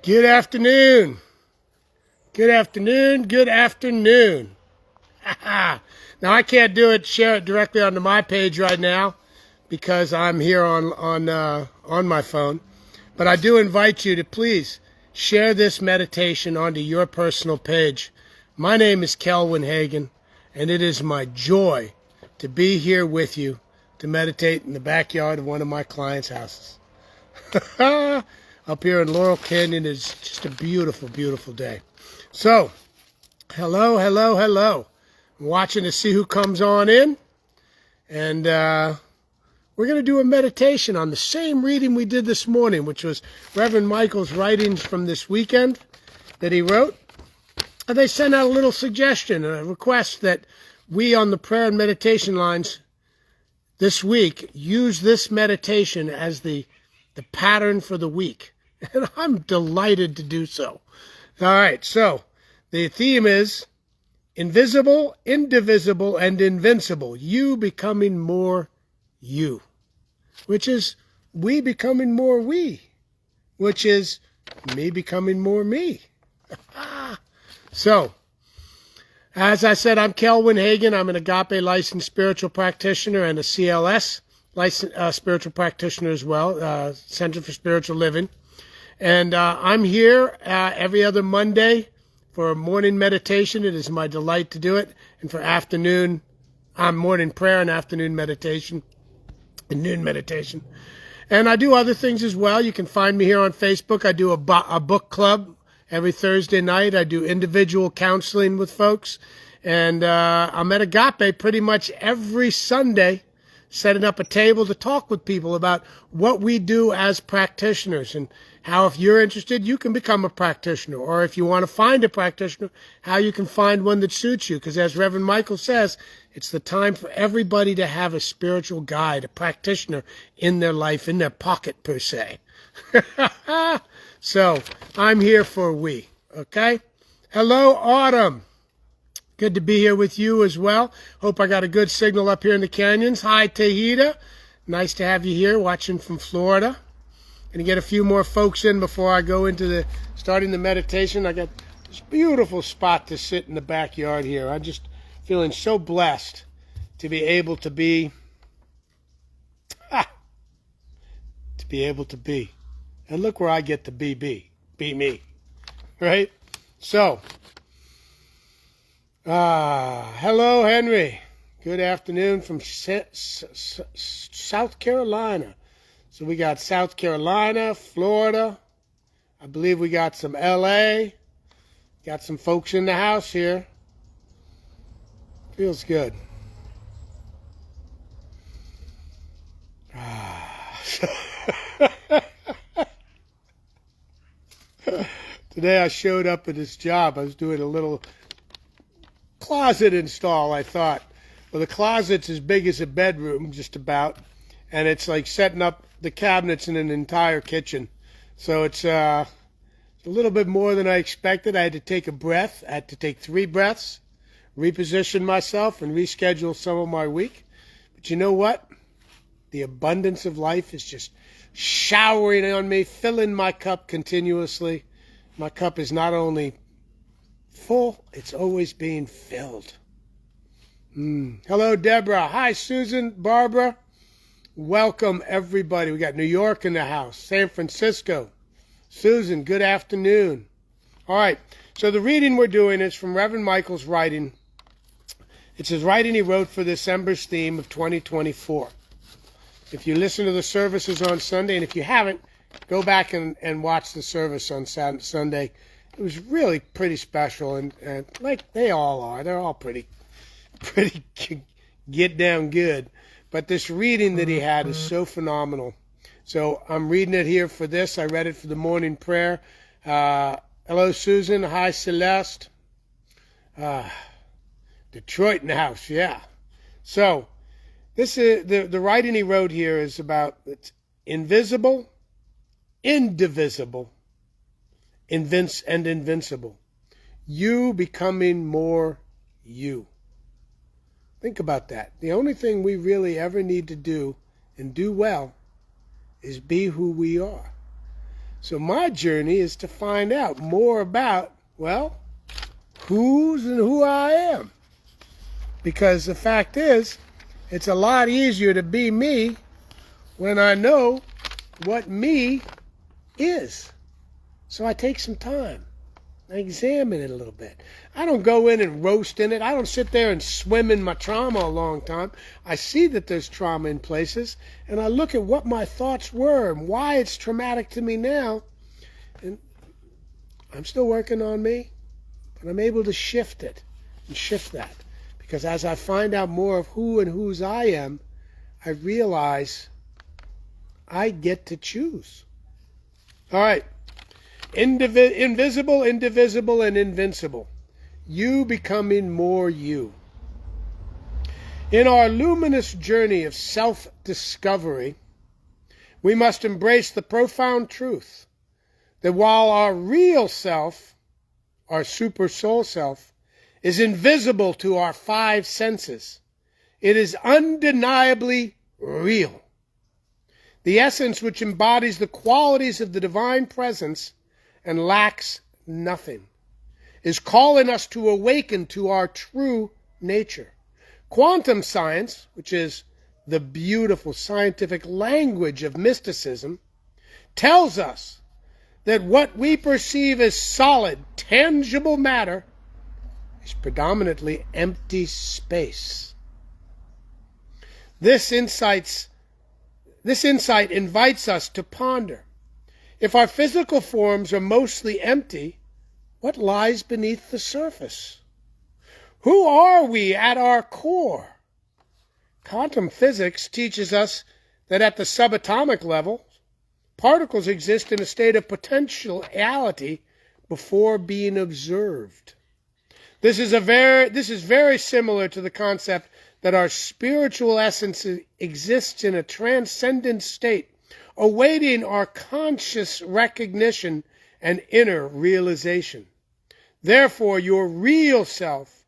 Good afternoon. Good afternoon. Good afternoon. Now, I can't share it directly onto my page right now because I'm here on my phone. But I do invite you to please share this meditation onto your personal page. My name is Kelvin Hagan, and it is my joy to be here with you to meditate in the backyard of one of my clients' houses. Up here in Laurel Canyon, it's just a beautiful, beautiful day. So, hello. I'm watching to see who comes on in. And we're going to do a meditation on the same reading we did this morning, which was Reverend Michael's writings from this weekend that he wrote. And they sent out a little suggestion, a request that we on the prayer and meditation lines this week use this meditation as the pattern for the week. And I'm delighted to do so. All right, so the theme is invisible, indivisible, and invincible. You becoming more you, which is we becoming more we, which is me becoming more me. So, as I said, I'm Kelvin Hagan. I'm an Agape licensed spiritual practitioner and a CLS licensed spiritual practitioner as well, Center for Spiritual Living. And I'm here every other Monday for a morning meditation. It is my delight to do it. And for morning prayer and afternoon meditation and noon meditation. And I do other things as well. You can find me here on Facebook. I do a book club every Thursday night. I do individual counseling with folks. And I'm at Agape pretty much every Sunday, setting up a table to talk with people about what we do as practitioners and how, if you're interested, you can become a practitioner. Or if you want to find a practitioner, how you can find one that suits you. Because as Reverend Michael says, it's the time for everybody to have a spiritual guide, a practitioner in their life, in their pocket, per se. So, I'm here for we, okay? Hello, Autumn. Good to be here with you as well. Hope I got a good signal up here in the canyons. Hi, Tahita. Nice to have you here watching from Florida. Going to get a few more folks in before I go into starting the meditation. I got this beautiful spot to sit in the backyard here. I'm just feeling so blessed to be able to be. And look where I get to be me, right? So, hello, Henry. Good afternoon from South Carolina. So we got South Carolina, Florida. I believe we got some LA. Got some folks in the house here. Feels good. Today I showed up at this job. I was doing a little closet install, I thought. Well, the closet's as big as a bedroom, just about. And it's like setting up the cabinets in an entire kitchen. So it's a little bit more than I expected. I had to take a breath. I had to take 3 breaths, reposition myself, and reschedule some of my week. But you know what? The abundance of life is just showering on me, filling my cup continuously. My cup is not only full, it's always being filled. Hello, Deborah. Hi, Susan, Barbara. Welcome, everybody. We got New York in the house, San Francisco. Susan, good afternoon. All right, so the reading we're doing is from Reverend Michael's writing. It's his writing he wrote for December's theme of 2024. If you listen to the services on Sunday, and if you haven't, go back and watch the service on Sunday. It was really pretty special, and like they all are. They're all pretty get down good. But this reading that he had is so phenomenal. So I'm reading it here for this. I read it for the morning prayer. Hello, Susan. Hi, Celeste. Detroit in the house, yeah. So this is the writing he wrote here is about it's invisible, indivisible, and invincible. You becoming more you. Think about that. The only thing we really ever need to do and do well is be who we are. So my journey is to find out more about, well, who's and who I am. Because the fact is, it's a lot easier to be me when I know what me is. So I take some time. I examine it a little bit. I don't go in and roast in it. I don't sit there and swim in my trauma a long time. I see that there's trauma in places, and I look at what my thoughts were and why it's traumatic to me now. And I'm still working on me, but I'm able to shift it and shift that. Because as I find out more of who and whose I am, I realize I get to choose. All right. Invisible, indivisible, and invincible. You becoming more you. In our luminous journey of self-discovery, we must embrace the profound truth that while our real self, our super soul self, is invisible to our five senses, it is undeniably real. The essence which embodies the qualities of the divine presence and lacks nothing, is calling us to awaken to our true nature. Quantum science, which is the beautiful scientific language of mysticism, tells us that what we perceive as solid, tangible matter is predominantly empty space. This insight invites us to ponder. If our physical forms are mostly empty, what lies beneath the surface? Who are we at our core? Quantum physics teaches us that at the subatomic level, particles exist in a state of potentiality before being observed. This is very similar to the concept that our spiritual essence exists in a transcendent state, awaiting our conscious recognition and inner realization. Therefore, your real self,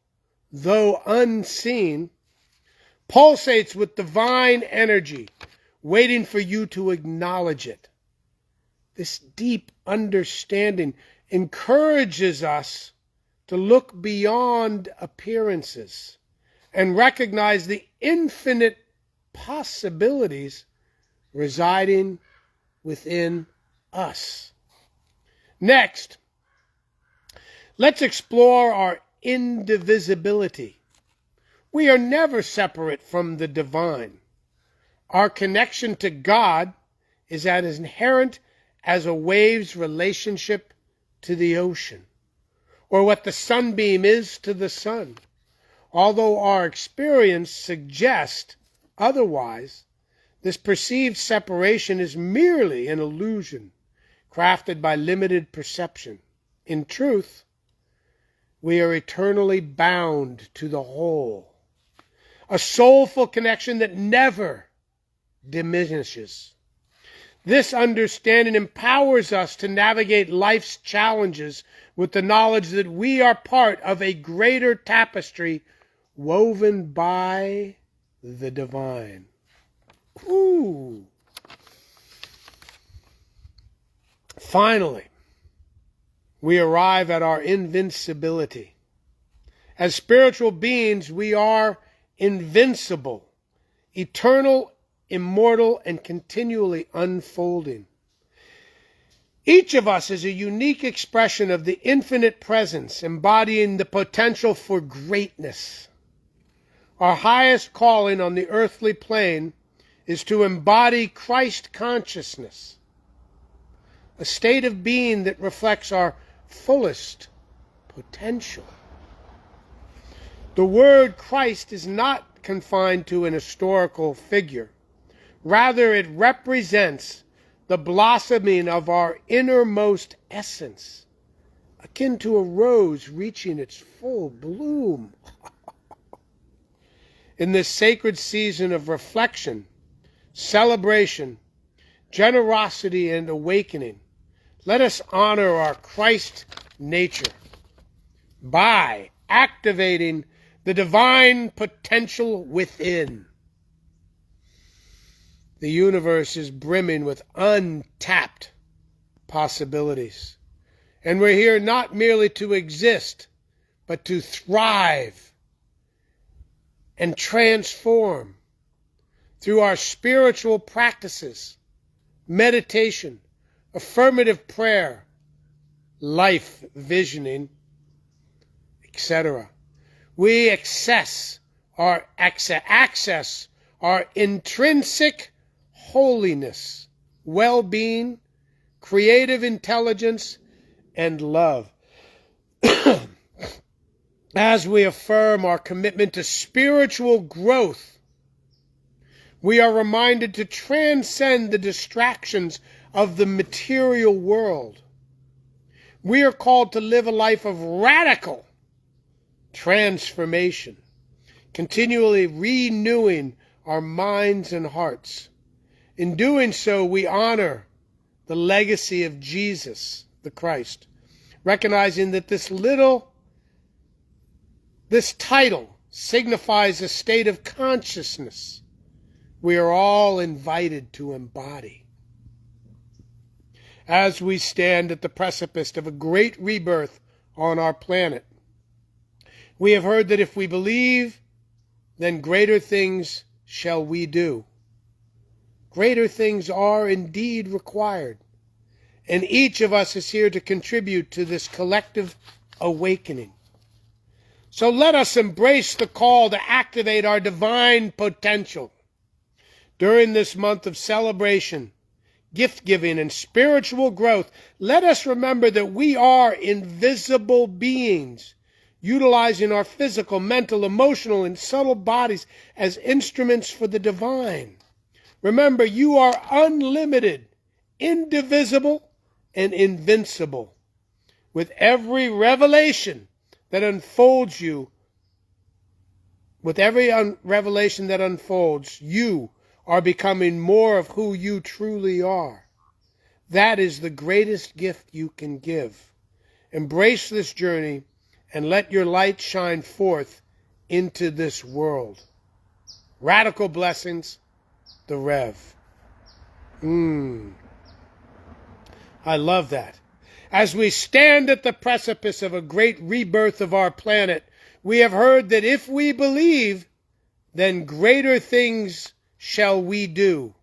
though unseen, pulsates with divine energy, waiting for you to acknowledge it. This deep understanding encourages us to look beyond appearances and recognize the infinite possibilities residing within us. Next, let's explore our indivisibility. We are never separate from the divine. Our connection to God is as inherent as a wave's relationship to the ocean, or what the sunbeam is to the sun. Although our experience suggests otherwise, this perceived separation is merely an illusion crafted by limited perception. In truth, we are eternally bound to the whole, a soulful connection that never diminishes. This understanding empowers us to navigate life's challenges with the knowledge that we are part of a greater tapestry woven by the divine. Ooh. Finally, we arrive at our invincibility. As spiritual beings, we are invincible, eternal, immortal, and continually unfolding. Each of us is a unique expression of the infinite presence, embodying the potential for greatness. Our highest calling on the earthly plane is to embody Christ consciousness, a state of being that reflects our fullest potential. The word Christ is not confined to an historical figure. Rather, it represents the blossoming of our innermost essence, akin to a rose reaching its full bloom. In this sacred season of reflection, celebration, generosity, and awakening, let us honor our Christ nature by activating the divine potential within. The universe is brimming with untapped possibilities. And we're here not merely to exist, but to thrive and transform through our spiritual practices, meditation, affirmative prayer, life visioning, etc. We access our intrinsic holiness, well-being, creative intelligence, and love. As we affirm our commitment to spiritual growth, we are reminded to transcend the distractions of the material world. We are called to live a life of radical transformation, continually renewing our minds and hearts. In doing so, we honor the legacy of Jesus, the Christ, recognizing that this title signifies a state of consciousness we are all invited to embody. As we stand at the precipice of a great rebirth on our planet, we have heard that if we believe, then greater things shall we do. Greater things are indeed required, and each of us is here to contribute to this collective awakening. So let us embrace the call to activate our divine potential. During this month of celebration, gift-giving, and spiritual growth, let us remember that we are invisible beings, utilizing our physical, mental, emotional, and subtle bodies as instruments for the divine. Remember, you are unlimited, indivisible, and invincible. With every revelation that unfolds, you are becoming more of who you truly are. That is the greatest gift you can give. Embrace this journey and let your light shine forth into this world. Radical blessings, the Rev. I love that. As we stand at the precipice of a great rebirth of our planet, we have heard that if we believe, then greater things shall we do,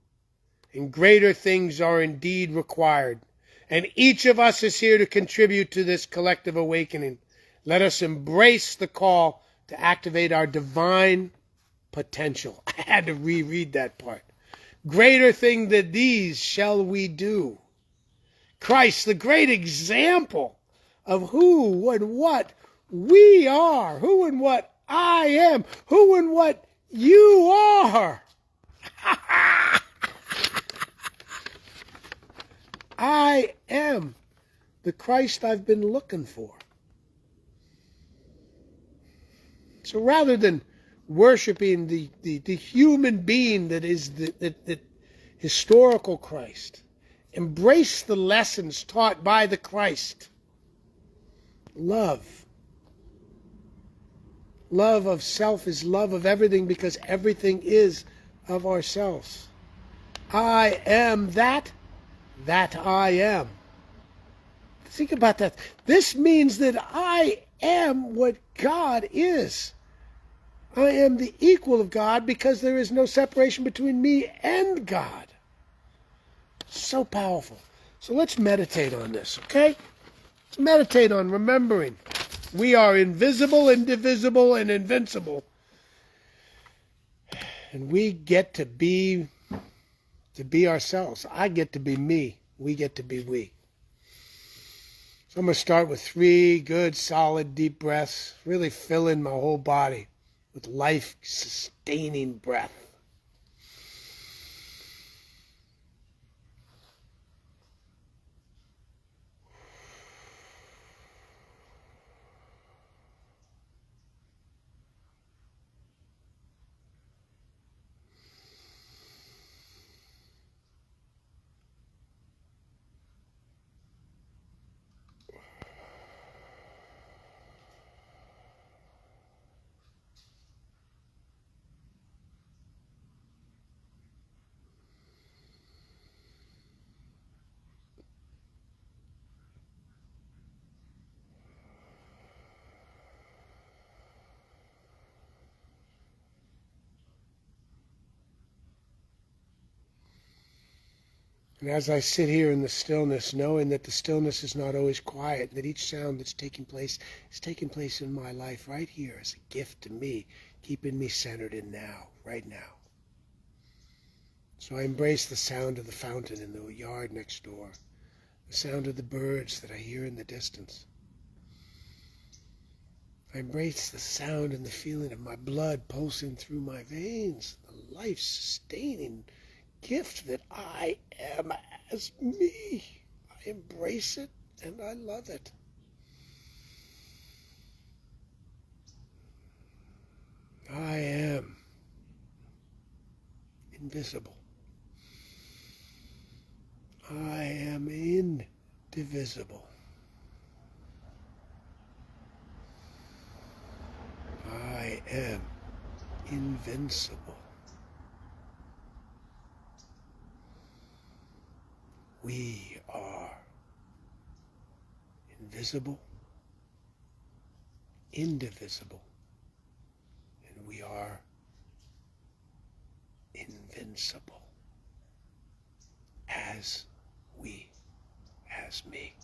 and greater things are indeed required. And each of us is here to contribute to this collective awakening. Let us embrace the call to activate our divine potential. I had to reread that part. Greater thing than these shall we do. Christ, the great example of who and what we are, who and what I am, who and what you are. I am the Christ I've been looking for. So rather than worshiping the human being that is the historical Christ, embrace the lessons taught by the Christ. Love. Love of self is love of everything, because everything is of ourselves. I am that I am. Think about that. This means that I am what God is. I am the equal of God because there is no separation between me and God. So powerful. So let's meditate on this, okay? Let's meditate on remembering we are invisible, indivisible, and invincible. And we get to be ourselves. I get to be me. We get to be we. So I'm going to start with 3 good, solid, deep breaths. Really fill in my whole body with life-sustaining breath. And as I sit here in the stillness, knowing that the stillness is not always quiet, that each sound that's taking place is taking place in my life right here as a gift to me, keeping me centered in now, right now. So I embrace the sound of the fountain in the yard next door, the sound of the birds that I hear in the distance. I embrace the sound and the feeling of my blood pulsing through my veins, the life-sustaining gift that I am as me. I embrace it and I love it. I am invisible. I am indivisible. I am invincible. We are invisible, indivisible, and we are invincible as we, as me.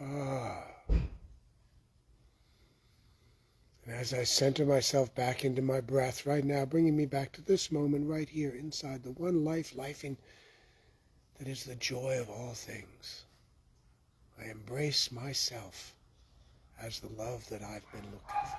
Ah. And as I center myself back into my breath right now, bringing me back to this moment right here inside the one life, lifing that is the joy of all things, I embrace myself as the love that I've been looking for.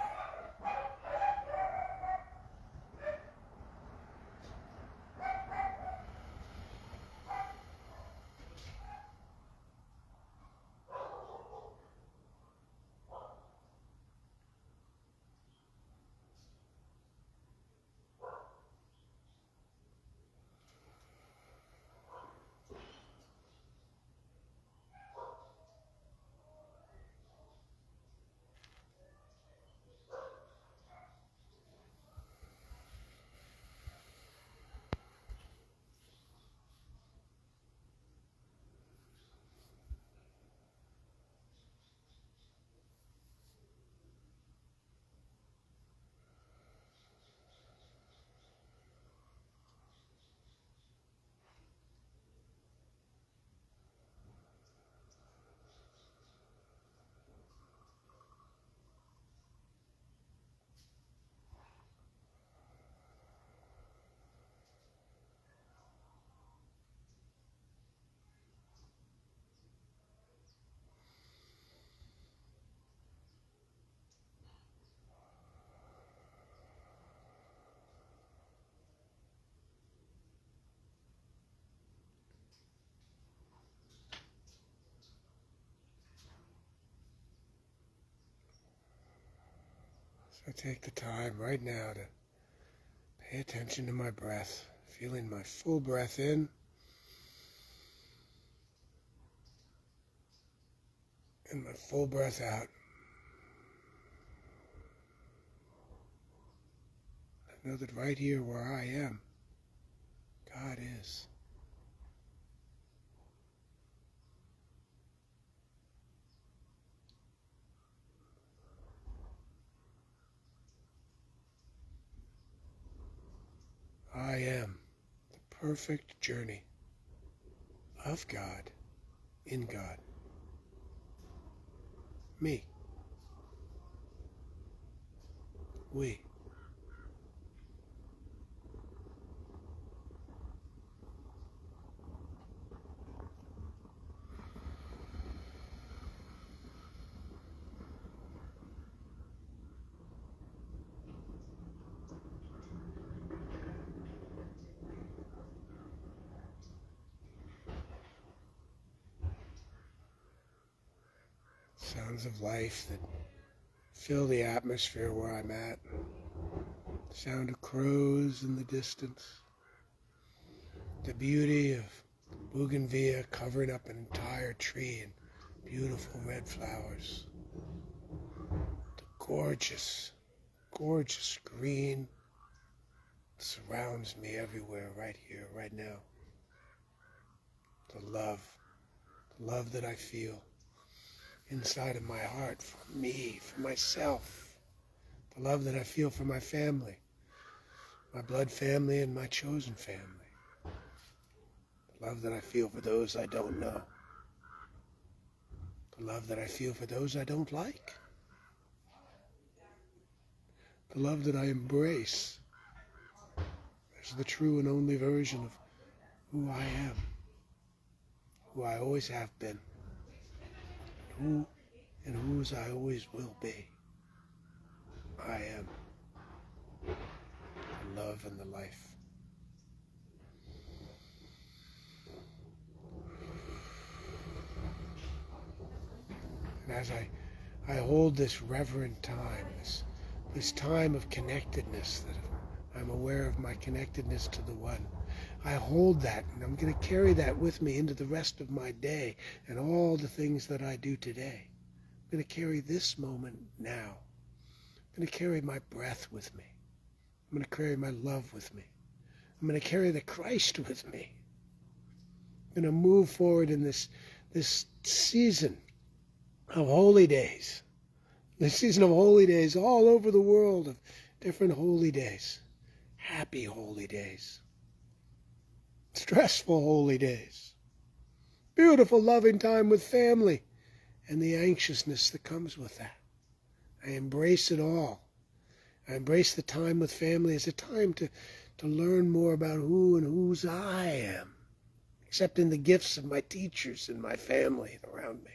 So take the time right now to pay attention to my breath, feeling my full breath in and my full breath out. I know that right here where I am, God is. I am the perfect journey of God in God. Me. We. Sounds of life that fill the atmosphere where I'm at. The sound of crows in the distance. The beauty of bougainvillea covering up an entire tree in beautiful red flowers. The gorgeous, gorgeous green surrounds me everywhere, right here, right now. The love that I feel inside of my heart for me, for myself. The love that I feel for my family, my blood family and my chosen family. The love that I feel for those I don't know. The love that I feel for those I don't like. The love that I embrace as the true and only version of who I am, who I always have been, who and whose I always will be. I am the love and the life. And as I hold this reverent time, this time of connectedness, that I'm aware of my connectedness to the One, I hold that, and I'm going to carry that with me into the rest of my day and all the things that I do today. I'm going to carry this moment now. I'm going to carry my breath with me. I'm going to carry my love with me. I'm going to carry the Christ with me. I'm going to move forward in this season of holy days. This season of holy days all over the world, of different holy days. Happy holy days. Stressful holy days. Beautiful loving time with family and the anxiousness that comes with that. I embrace it all. I embrace the time with family as a time to learn more about who and whose I am, accepting the gifts of my teachers and my family around me.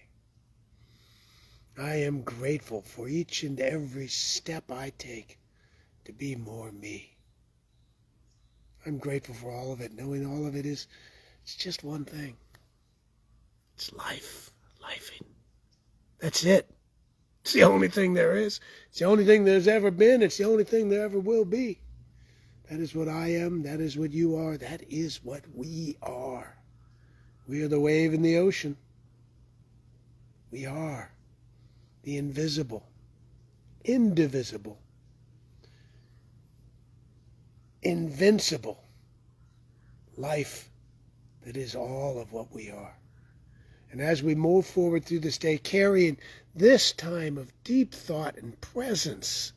I am grateful for each and every step I take to be more me. I'm grateful for all of it, knowing all of it it's just one thing. It's life, lifing. That's it. It's the only thing there is. It's the only thing there's ever been. It's the only thing there ever will be. That is what I am. That is what you are. That is what we are. We are the wave in the ocean. We are the invisible, indivisible, invincible life that is all of what we are. And as we move forward through this day, carrying this time of deep thought and presence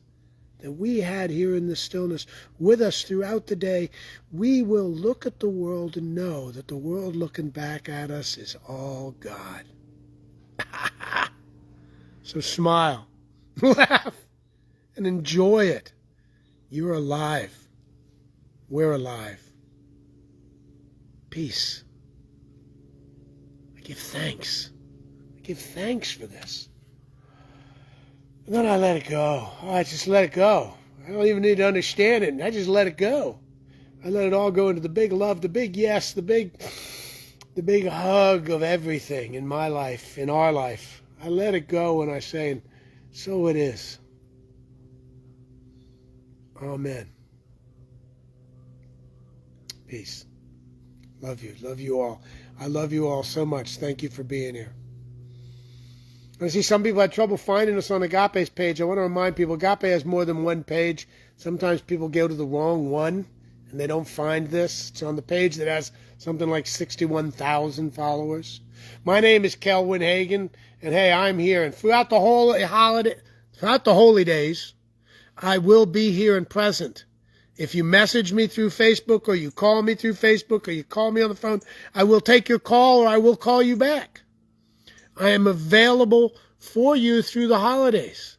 that we had here in the stillness with us throughout the day, we will look at the world and know that the world looking back at us is all God. So smile, laugh, and enjoy it. You're alive. We're alive. Peace. I give thanks. I give thanks for this. And then I let it go. I just let it go. I don't even need to understand it. I just let it go. I let it all go into the big love, the big yes, the big hug of everything in my life, in our life. I let it go and I say, so it is. Amen. Peace. Love you. Love you all. I love you all so much. Thank you for being here. I see some people had trouble finding us on Agape's page. I want to remind people, Agape has more than one page. Sometimes people go to the wrong one and they don't find this. It's on the page that has something like 61,000 followers. My name is Kelvin Hagan, and hey, I'm here. And throughout the whole holiday, throughout the holy days, I will be here and present. If you message me through Facebook, or you call me through Facebook, or you call me on the phone, I will take your call, or I will call you back. I am available for you through the holidays.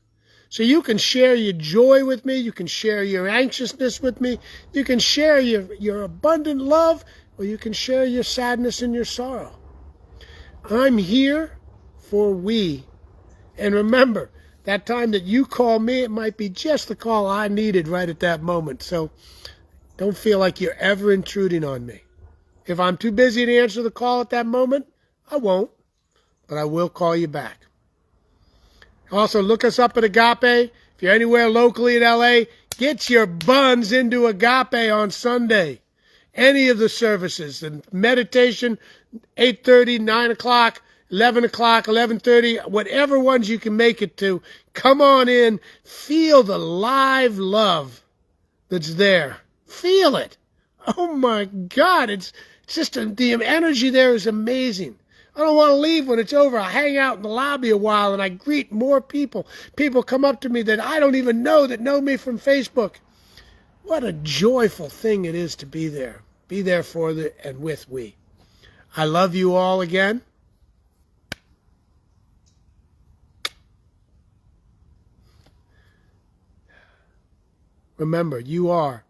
So you can share your joy with me. You can share your anxiousness with me. You can share your abundant love, or you can share your sadness and your sorrow. I'm here for we. And remember, that time that you call me, it might be just the call I needed right at that moment. So don't feel like you're ever intruding on me. If I'm too busy to answer the call at that moment, I won't. But I will call you back. Also, look us up at Agape. If you're anywhere locally in LA, get your buns into Agape on Sunday. Any of the services, the meditation, 8:30, 9 o'clock, 11 o'clock, 11:30, whatever ones you can make it to, come on in. Feel the live love that's there. Feel it. Oh my God, it's just the energy there is amazing. I don't want to leave when it's over. I hang out in the lobby a while and I greet more people. People come up to me that I don't even know that know me from Facebook. What a joyful thing it is to be there. Be there for and with we. I love you all again. Remember, you are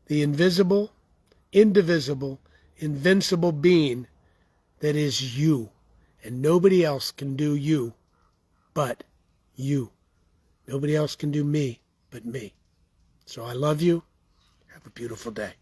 the invisible, indivisible, invincible being that is you, and nobody else can do you but you. Nobody else can do me but me. So I love you. Have a beautiful day.